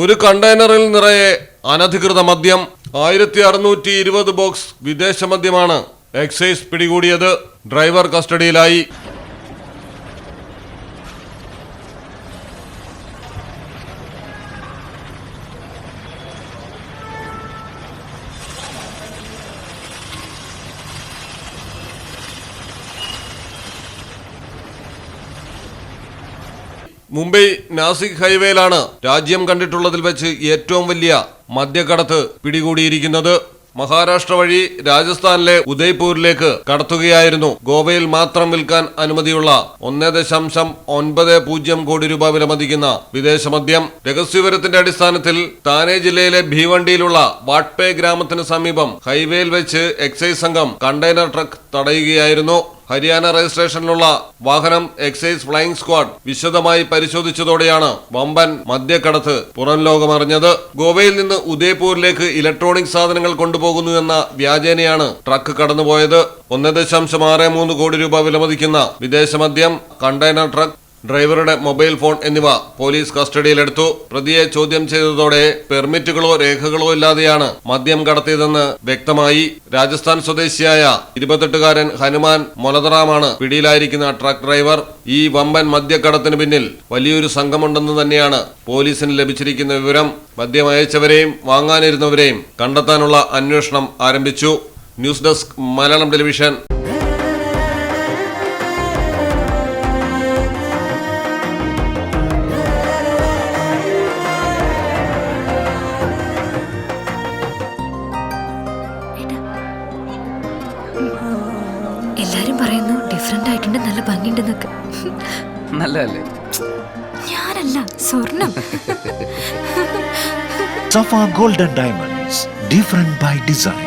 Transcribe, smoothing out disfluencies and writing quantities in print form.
ഒരു കണ്ടെയ്നറിൽ നിറയെ അനധികൃത മദ്യം 1620 ബോക്സ് വിദേശ മദ്യമാണ് എക്സൈസ് പിടികൂടിയത്. ഡ്രൈവർ കസ്റ്റഡിയിലായി. മുംബൈ നാസിക് ഹൈവേയിലാണ് രാജ്യം കണ്ടിട്ടുള്ളതിൽ വെച്ച് ഏറ്റവും വലിയ മദ്യക്കടത്ത് പിടികൂടിയിരിക്കുന്നത്. മഹാരാഷ്ട്ര വഴി രാജസ്ഥാനിലെ ഉദയ്പൂരിലേക്ക് കടത്തുകയായിരുന്നു. ഗോവയിൽ മാത്രം വിൽക്കാൻ അനുമതിയുള്ള 1.90 കോടി രൂപ വിലമതിക്കുന്ന വിദേശ മദ്യം. രഹസ്യവിവരത്തിന്റെ അടിസ്ഥാനത്തിൽ താനെ ജില്ലയിലെ ഭീവണ്ടിയിലുള്ള വാട്ട്പേ ഗ്രാമത്തിന് സമീപം ഹൈവേയിൽ വെച്ച് എക്സൈസ് സംഘം കണ്ടെയ്നർ ട്രക്ക് തടയുകയായിരുന്നു. ഹരിയാന രജിസ്ട്രേഷനിലുള്ള വാഹനം എക്സൈസ് ഫ്ലൈയിംഗ് സ്ക്വാഡ് വിശദമായി പരിശോധിച്ചതോടെയാണ് വമ്പൻ മദ്യക്കടത്ത് പുറം ലോകമറിഞ്ഞത്. ഗോവയിൽ നിന്ന് ഉദയ്പൂരിലേക്ക് ഇലക്ട്രോണിക് സാധനങ്ങൾ കൊണ്ടുപോകുന്നു എന്ന വ്യാജേനയാണ് ട്രക്ക് കടന്നുപോയത്. 1.63 കോടി രൂപ വിലമതിക്കുന്ന വിദേശ മദ്യം, കണ്ടെയ്നർ ട്രക്ക്, ഡ്രൈവറുടെ മൊബൈൽ ഫോൺ എന്നിവ പോലീസ് കസ്റ്റഡിയിലെടുത്തു. പ്രതിയെ ചോദ്യം ചെയ്തതോടെ പെർമിറ്റുകളോ രേഖകളോ ഇല്ലാതെയാണ് മദ്യം കടത്തിയതെന്ന് വ്യക്തമായി. രാജസ്ഥാൻ സ്വദേശിയായ 28-കാരൻ ഹനുമാൻ മൊലതറാമാണ് പിടിയിലായിരിക്കുന്ന ട്രക്ക് ഡ്രൈവർ. ഈ വമ്പൻ മദ്യക്കടത്തിന് പിന്നിൽ വലിയൊരു സംഘമുണ്ടെന്ന് തന്നെയാണ് പോലീസിന് ലഭിച്ചിരിക്കുന്ന വിവരം. മദ്യം അയച്ചവരെയും വാങ്ങാനിരുന്നവരെയും കണ്ടെത്താനുള്ള അന്വേഷണം ആരംഭിച്ചു. News desk, Malayalam television. എല്ലാരും പറയുന്നു ഡിഫറെന്റ് ആയിട്ടുണ്ട്, നല്ല ഭംഗിയുണ്ടെന്നൊക്കെ. നല്ലതല്ലേ? ഞാനല്ല, സ്വർണം. Safa Gold and Diamonds, different by design.